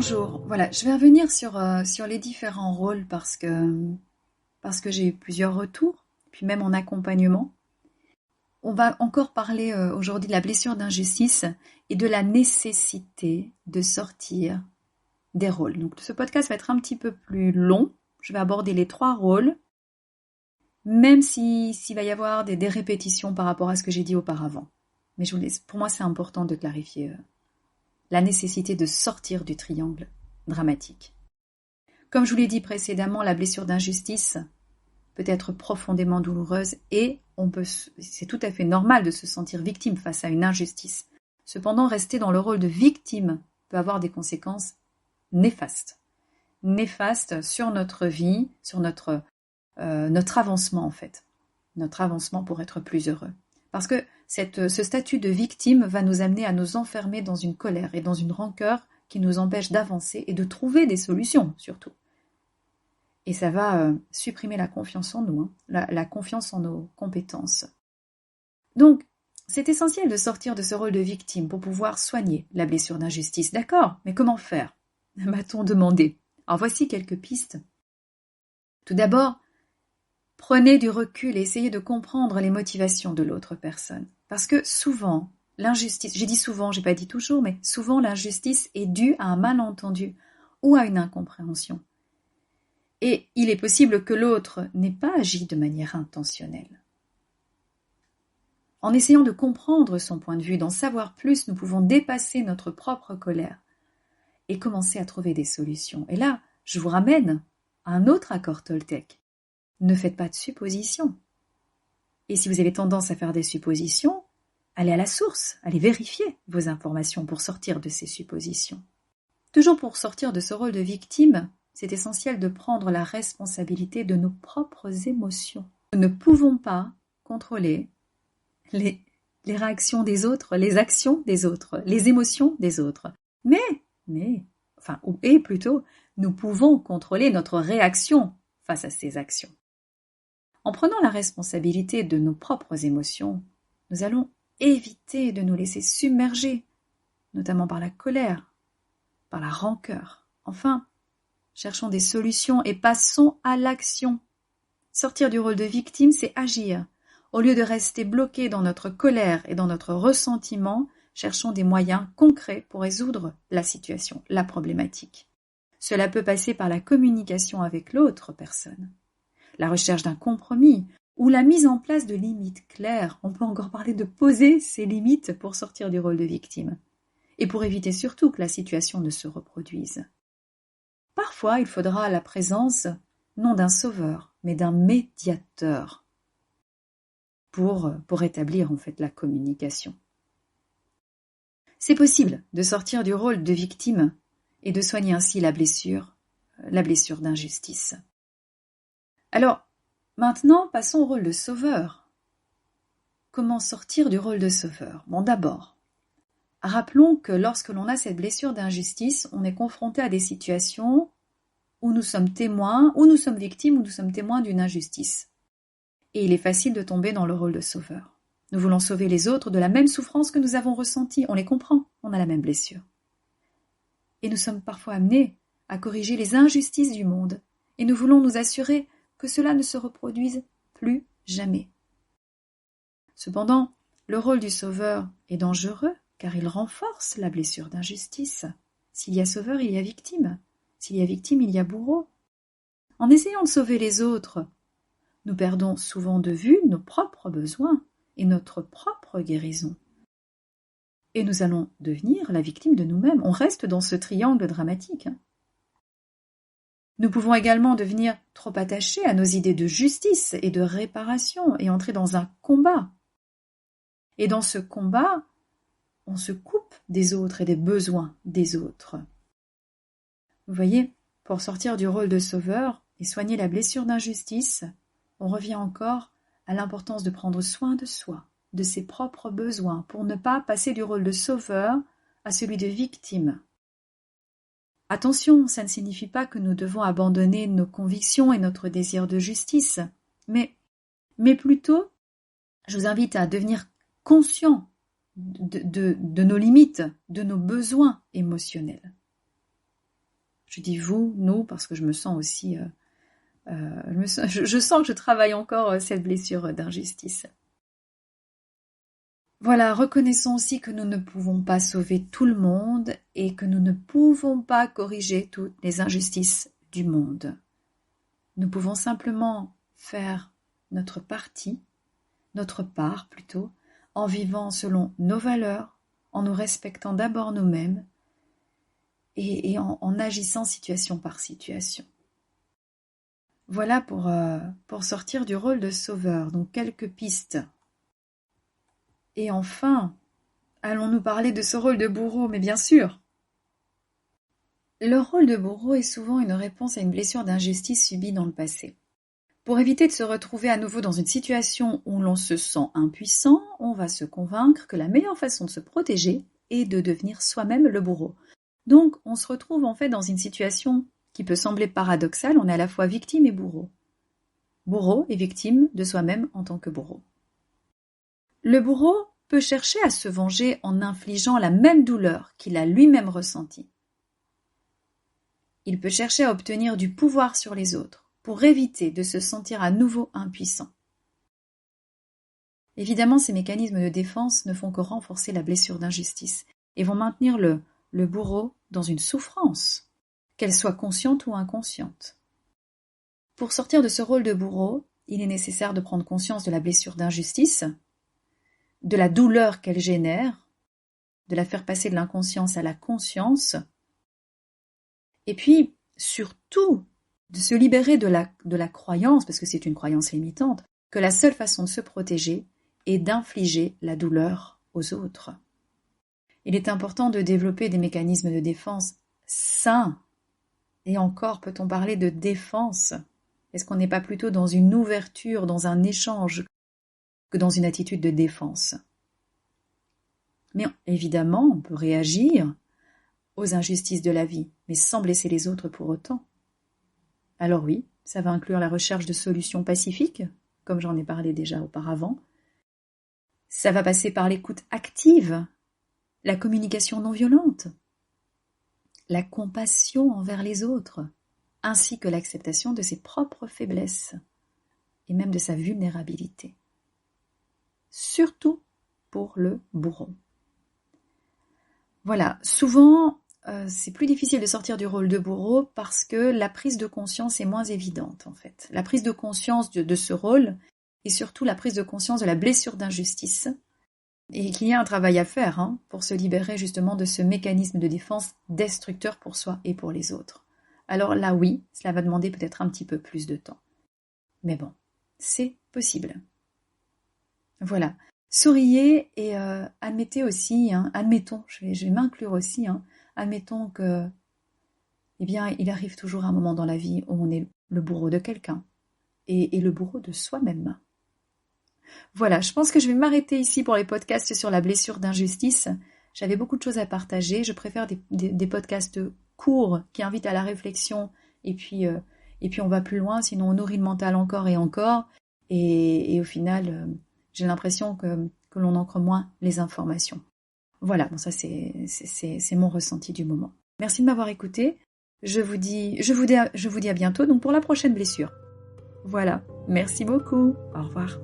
Bonjour, voilà, je vais revenir sur les différents rôles parce que j'ai eu plusieurs retours, puis même en accompagnement. On va encore parler aujourd'hui de la blessure d'injustice et de la nécessité de sortir des rôles. Donc ce podcast va être un petit peu plus long. Je vais aborder les 3 rôles, même s'il va y avoir des répétitions par rapport à ce que j'ai dit auparavant. Mais pour moi, c'est important de clarifier la nécessité de sortir du triangle dramatique. Comme je vous l'ai dit précédemment, la blessure d'injustice peut être profondément douloureuse et c'est tout à fait normal de se sentir victime face à une injustice. Cependant, rester dans le rôle de victime peut avoir des conséquences néfastes. Néfastes sur notre vie, sur notre avancement en fait. Notre avancement pour être plus heureux. Parce que ce statut de victime va nous amener à nous enfermer dans une colère et dans une rancœur qui nous empêche d'avancer et de trouver des solutions surtout. Et ça va supprimer la confiance en nous, la confiance en nos compétences. Donc, c'est essentiel de sortir de ce rôle de victime pour pouvoir soigner la blessure d'injustice. D'accord, mais comment faire ? M'a-t-on demandé. Alors voici quelques pistes. Tout d'abord, prenez du recul et essayez de comprendre les motivations de l'autre personne. Parce que souvent, l'injustice, j'ai dit souvent, j'ai pas dit toujours, mais souvent l'injustice est due à un malentendu ou à une incompréhension. Et il est possible que l'autre n'ait pas agi de manière intentionnelle. En essayant de comprendre son point de vue, d'en savoir plus, nous pouvons dépasser notre propre colère et commencer à trouver des solutions. Et là, je vous ramène à un autre accord Toltec. Ne faites pas de suppositions. Et si vous avez tendance à faire des suppositions, allez à la source, allez vérifier vos informations pour sortir de ces suppositions. Toujours pour sortir de ce rôle de victime, c'est essentiel de prendre la responsabilité de nos propres émotions. Nous ne pouvons pas contrôler les réactions des autres, les actions des autres, les émotions des autres. Plutôt, nous pouvons contrôler notre réaction face à ces actions. En prenant la responsabilité de nos propres émotions, nous allons éviter de nous laisser submerger, notamment par la colère, par la rancœur. Enfin, cherchons des solutions et passons à l'action. Sortir du rôle de victime, c'est agir. Au lieu de rester bloqué dans notre colère et dans notre ressentiment, cherchons des moyens concrets pour résoudre la situation, la problématique. Cela peut passer par la communication avec l'autre personne, la recherche d'un compromis ou la mise en place de limites claires. On peut encore parler de poser ces limites pour sortir du rôle de victime et pour éviter surtout que la situation ne se reproduise. Parfois, il faudra la présence non d'un sauveur, mais d'un médiateur pour établir en fait la communication. C'est possible de sortir du rôle de victime et de soigner ainsi la blessure d'injustice. Alors, maintenant, passons au rôle de sauveur. Comment sortir du rôle de sauveur ? Bon, d'abord, rappelons que lorsque l'on a cette blessure d'injustice, on est confronté à des situations où nous sommes témoins, où nous sommes victimes, où nous sommes témoins d'une injustice. Et il est facile de tomber dans le rôle de sauveur. Nous voulons sauver les autres de la même souffrance que nous avons ressentie. On les comprend, on a la même blessure. Et nous sommes parfois amenés à corriger les injustices du monde. Et nous voulons nous assurer que cela ne se reproduise plus jamais. Cependant, le rôle du sauveur est dangereux car il renforce la blessure d'injustice. S'il y a sauveur, il y a victime. S'il y a victime, il y a bourreau. En essayant de sauver les autres, nous perdons souvent de vue nos propres besoins et notre propre guérison. Et nous allons devenir la victime de nous-mêmes. On reste dans ce triangle dramatique. Nous pouvons également devenir trop attachés à nos idées de justice et de réparation et entrer dans un combat. Et dans ce combat, on se coupe des autres et des besoins des autres. Vous voyez, pour sortir du rôle de sauveur et soigner la blessure d'injustice, on revient encore à l'importance de prendre soin de soi, de ses propres besoins, pour ne pas passer du rôle de sauveur à celui de victime. Attention, ça ne signifie pas que nous devons abandonner nos convictions et notre désir de justice, mais plutôt, je vous invite à devenir conscient de nos limites, de nos besoins émotionnels. Je dis vous, nous, parce que je me sens aussi... je sens que je travaille encore cette blessure d'injustice. Voilà, reconnaissons aussi que nous ne pouvons pas sauver tout le monde et que nous ne pouvons pas corriger toutes les injustices du monde. Nous pouvons simplement faire notre part plutôt, en vivant selon nos valeurs, en nous respectant d'abord nous-mêmes et en agissant situation par situation. Voilà pour sortir du rôle de sauveur, donc quelques pistes. Et enfin, allons-nous parler de ce rôle de bourreau, mais bien sûr. Le rôle de bourreau est souvent une réponse à une blessure d'injustice subie dans le passé. Pour éviter de se retrouver à nouveau dans une situation où l'on se sent impuissant, on va se convaincre que la meilleure façon de se protéger est de devenir soi-même le bourreau. Donc, on se retrouve en fait dans une situation qui peut sembler paradoxale, on est à la fois victime et bourreau. Bourreau et victime de soi-même en tant que bourreau. Le bourreau peut chercher à se venger en infligeant la même douleur qu'il a lui-même ressentie. Il peut chercher à obtenir du pouvoir sur les autres pour éviter de se sentir à nouveau impuissant. Évidemment, ces mécanismes de défense ne font que renforcer la blessure d'injustice et vont maintenir le bourreau dans une souffrance, qu'elle soit consciente ou inconsciente. Pour sortir de ce rôle de bourreau, il est nécessaire de prendre conscience de la blessure d'injustice, de la douleur qu'elle génère, de la faire passer de l'inconscience à la conscience, et puis surtout de se libérer de la croyance, parce que c'est une croyance limitante, que la seule façon de se protéger est d'infliger la douleur aux autres. Il est important de développer des mécanismes de défense sains. Et encore, peut-on parler de défense? Est-ce qu'on n'est pas plutôt dans une ouverture, dans un échange, que dans une attitude de défense? Mais évidemment, on peut réagir aux injustices de la vie, mais sans blesser les autres pour autant. Alors oui, ça va inclure la recherche de solutions pacifiques, comme j'en ai parlé déjà auparavant. Ça va passer par l'écoute active, la communication non violente, la compassion envers les autres, ainsi que l'acceptation de ses propres faiblesses et même de sa vulnérabilité. Surtout pour le bourreau. Voilà, souvent c'est plus difficile de sortir du rôle de bourreau parce que la prise de conscience est moins évidente en fait. La prise de conscience de ce rôle et surtout la prise de conscience de la blessure d'injustice et qu'il y a un travail à faire pour se libérer justement de ce mécanisme de défense destructeur pour soi et pour les autres. Alors là oui, cela va demander peut-être un petit peu plus de temps. Mais bon, c'est possible. Voilà. Souriez et admettez aussi, admettons, je vais m'inclure aussi, admettons que, eh bien, il arrive toujours un moment dans la vie où on est le bourreau de quelqu'un et le bourreau de soi-même. Voilà, je pense que je vais m'arrêter ici pour les podcasts sur la blessure d'injustice. J'avais beaucoup de choses à partager. Je préfère des podcasts courts qui invitent à la réflexion et puis on va plus loin, sinon on nourrit le mental encore et encore. Et au final, j'ai l'impression que l'on ancre moins les informations. Voilà, bon ça c'est mon ressenti du moment. Merci de m'avoir écouté. Je vous dis à bientôt donc pour la prochaine blessure. Voilà, merci beaucoup. Au revoir.